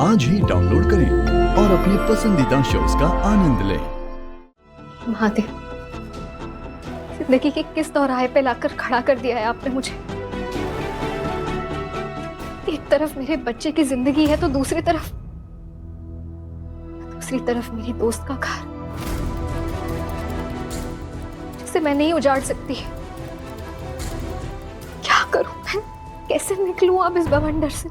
आज ही डाउनलोड करें और अपने पसंदीदा शोज का आनंद लें। महादेव, जिंदगी के किस दौराहे पे लाकर खड़ा कर दिया है आपने मुझे। एक तरफ मेरे बच्चे की जिंदगी है तो दूसरी तरफ मेरी दोस्त का घर, जिसे मैं नहीं उजाड़ सकती। क्या करूं मैं, कैसे निकलूं अब इस बवंडर से।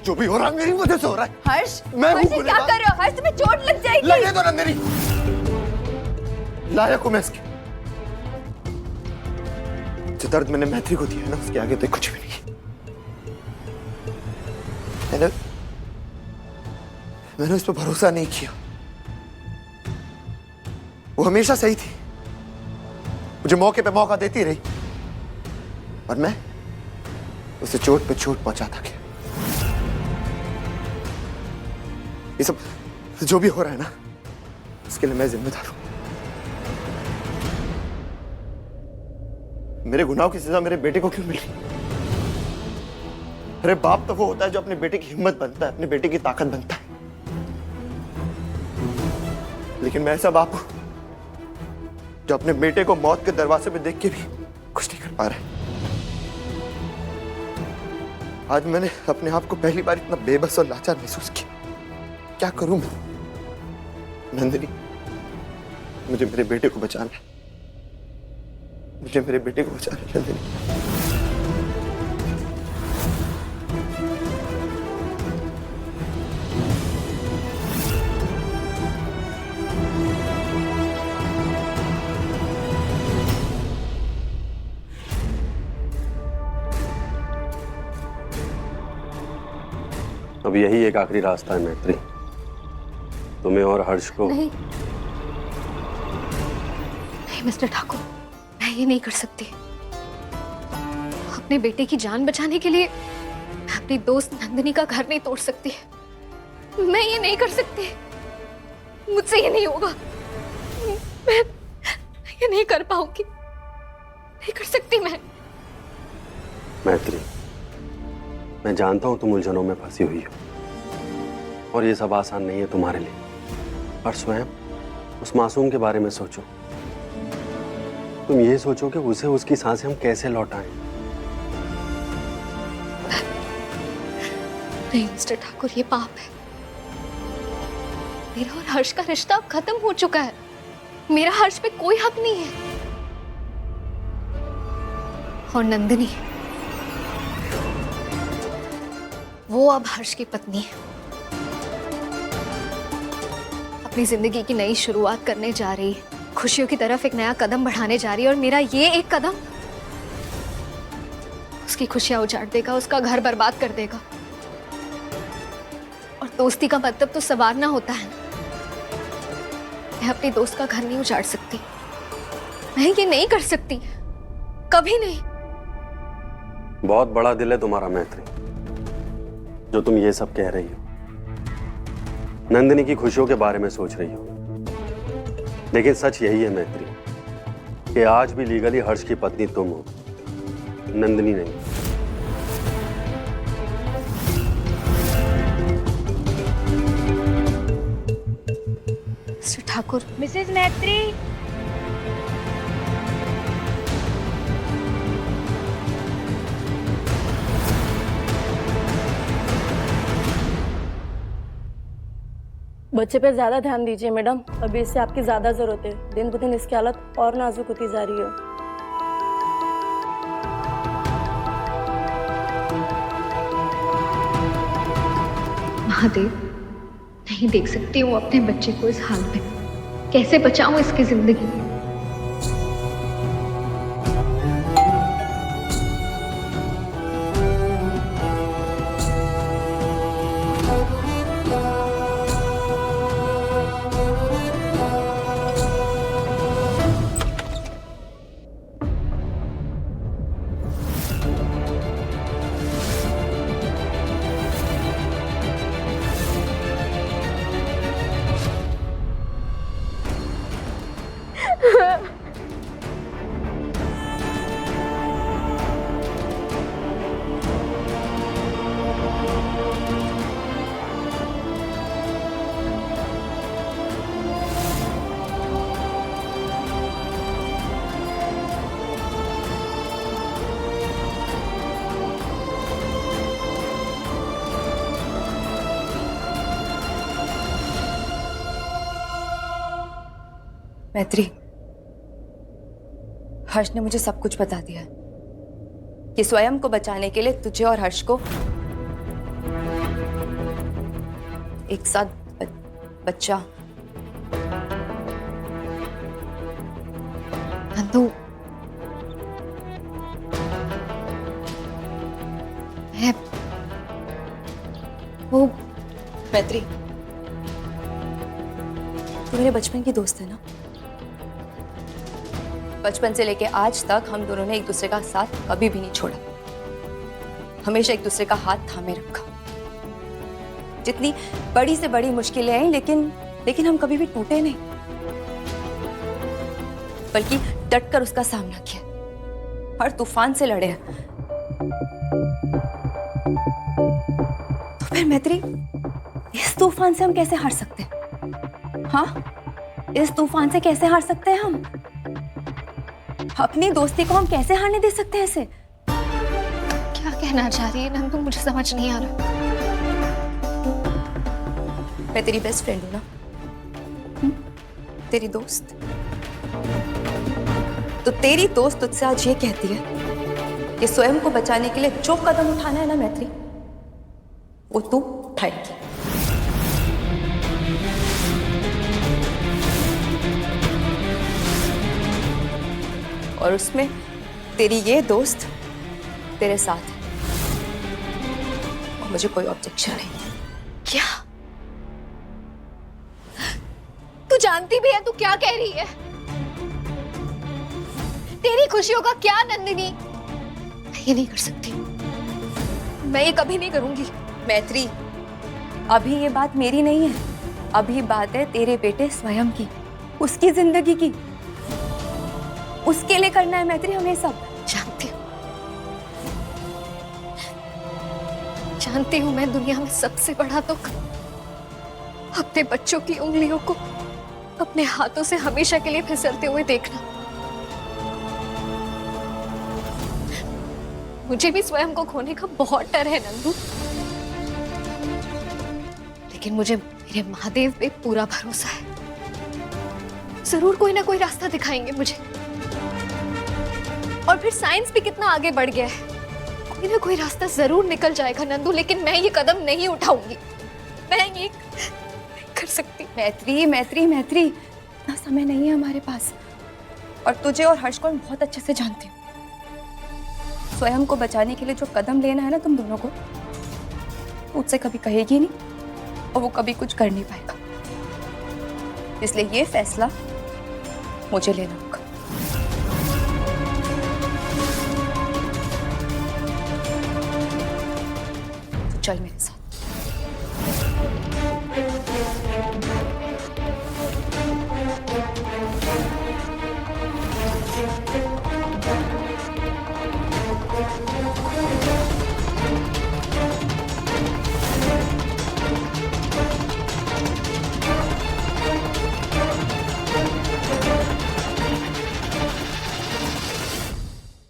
जो भी हो रहा है मेरी वजह से हो रहा है। हर्ष, मैं हर्ष क्या कर रहे हो? हर्ष, तुम्हें चोट लग जाएगी। लगे तो ना मेरी लायक हूं मैं इसके। जो दर्द मैंने मैत्री को दिया है ना, उसके आगे तो कुछ भी नहीं है। मैंने उस पर भरोसा नहीं किया। वो हमेशा सही थी, मुझे मौके पे मौका देती रही, और मैं उसे चोट पे चोट पहुंचाता गया। ये सब जो भी हो रहा है ना, इसके लिए मैं जिम्मेदार हूं। मेरे गुनाहों की सजा मेरे बेटे को क्यों मिली? अरे बाप तो वो होता है जो अपने बेटे की हिम्मत बनता है, अपने बेटे की ताकत बनता है। लेकिन मैं ऐसा बाप हूं जो अपने बेटे को मौत के दरवाजे पे देख के भी कुछ नहीं कर पा रहा है। आज मैंने अपने आप को पहली बार इतना बेबस और लाचार महसूस किया। क्या करूं मैं? नंदिनी, मुझे मेरे बेटे को बचाना है। मुझे मेरे बेटे को बचाना है नंदिनी। अब यही एक आखिरी रास्ता है मैत्री, तुम्हें और हर्ष को। नहीं मिस्टर ठाकुर, मैं ये नहीं कर सकती। अपने बेटे की जान बचाने के लिए मैं अपनी दोस्त नंदिनी का घर नहीं तोड़ सकती। मैं ये नहीं कर सकती, मुझसे ये नहीं होगा। मैं ये नहीं कर पाऊंगी, नहीं कर सकती मैं। मैत्री, मैं जानता हूं तुम उलझनों में फंसी हुई हो और ये सब आसान नहीं है तुम्हारे लिए, पर स्वयं उस मासूम के बारे में सोचो। तुम ये सोचो कि उसे उसकी सांसें हम कैसे लौटाएं। नहीं मिस्टर ठाकुर, ये पाप है। मेरा और हर्ष का रिश्ता अब खत्म हो चुका है। मेरा हर्ष पे कोई हक नहीं है। और नंदिनी, वो अब हर्ष की पत्नी है, अपनी जिंदगी की नई शुरुआत करने जा रही है, खुशियों की तरफ एक नया कदम बढ़ाने जा रही है। और मेरा ये एक कदम उसकी खुशियां उजाड़ देगा, उसका घर बर्बाद कर देगा। और दोस्ती का मतलब तो संवारना होता है। मैं अपनी दोस्त का घर नहीं उजाड़ सकती, मैं ये नहीं कर सकती, कभी नहीं। बहुत बड़ा दिल है तुम्हारा मैत्री, जो तुम ये सब कह रही हो, नंदिनी की खुशियों के बारे में सोच रही हो। लेकिन सच यही है मैत्री कि आज भी लीगली हर्ष की पत्नी तुम हो, नंदिनी नहीं। मिस्टर ठाकुर, मिसेस मैत्री, बच्चे पे ज्यादा ध्यान दीजिए मैडम, अभी इससे आपकी ज्यादा जरूरत है। दिन ब दिन इसकी हालत और नाजुक होती जा रही है। महादेव, नहीं देख सकती हूँ अपने बच्चे को इस हाल में। कैसे बचाऊं इसकी जिंदगी। मैत्री, हर्ष ने मुझे सब कुछ बता दिया है कि स्वयं को बचाने के लिए तुझे और हर्ष को एक साथ बच्चा। नंदू, मैं वो मैत्री, तू मेरे बचपन की दोस्त है ना? बचपन से लेके आज तक हम दोनों ने एक दूसरे का साथ कभी भी नहीं छोड़ा, हमेशा एक दूसरे का हाथ थामे रखा। जितनी बड़ी से बड़ी मुश्किलें आई, लेकिन हम कभी भी टूटे नहीं, बल्कि डटकर उसका सामना किया, हर तूफान से लड़े हैं। तो फिर मैत्री, इस तूफान से हम कैसे हार सकते हैं? हाँ, इस तूफान से कैसे हार सकते हैं हम? अपनी दोस्ती को हम कैसे हारने दे सकते हैं इसे? क्या कहना चाह रही है नंदू? मुझे समझ नहीं आ रहा। मैं तेरी बेस्ट फ्रेंड हूं ना, तेरी दोस्त। तो तेरी दोस्त तुझसे आज ये कहती है कि स्वयं को बचाने के लिए जो कदम उठाना है ना मैत्री, वो तू उठाएगी। और उसमें तेरी ये दोस्त तेरे साथ है, और मुझे कोई ऑब्जेक्शन नहीं है। क्या? तू जानती भी है तू क्या कह रही है? तेरी खुशियों का क्या नंदिनी? मैं ये नहीं कर सकती, मैं ये कभी नहीं करूंगी। मैत्री, अभी ये बात मेरी नहीं है, अभी बात है तेरे बेटे स्वयं की, उसकी जिंदगी की। उसके लिए करना है मैत्री हमें सब। जानती हूँ मैं दुनिया में सबसे बड़ा दुख अपने बच्चों की उंगलियों को अपने हाथों से हमेशा के लिए फिसलते हुए देखना। मुझे भी स्वयं को खोने का बहुत डर है नंदू, लेकिन मुझे मेरे महादेव पे पूरा भरोसा है। जरूर कोई ना कोई रास्ता दिखाएंगे मुझे। और फिर साइंस भी कितना आगे बढ़ गया है, कोई ना कोई रास्ता जरूर निकल जाएगा नंदू। लेकिन मैं ये कदम नहीं उठाऊंगी, मैं ये नहीं कर सकती। मैत्री मैत्री मैत्री, इतना समय नहीं है हमारे पास, और तुझे और हर्ष को मैं बहुत अच्छे से जानती हूँ। स्वयं को बचाने के लिए जो कदम लेना है ना तुम दोनों को, मुझसे कभी कहेगी नहीं और वो कभी कुछ कर नहीं पाएगा। इसलिए ये फैसला मुझे लेना होगा। तो चल मेरे साथ।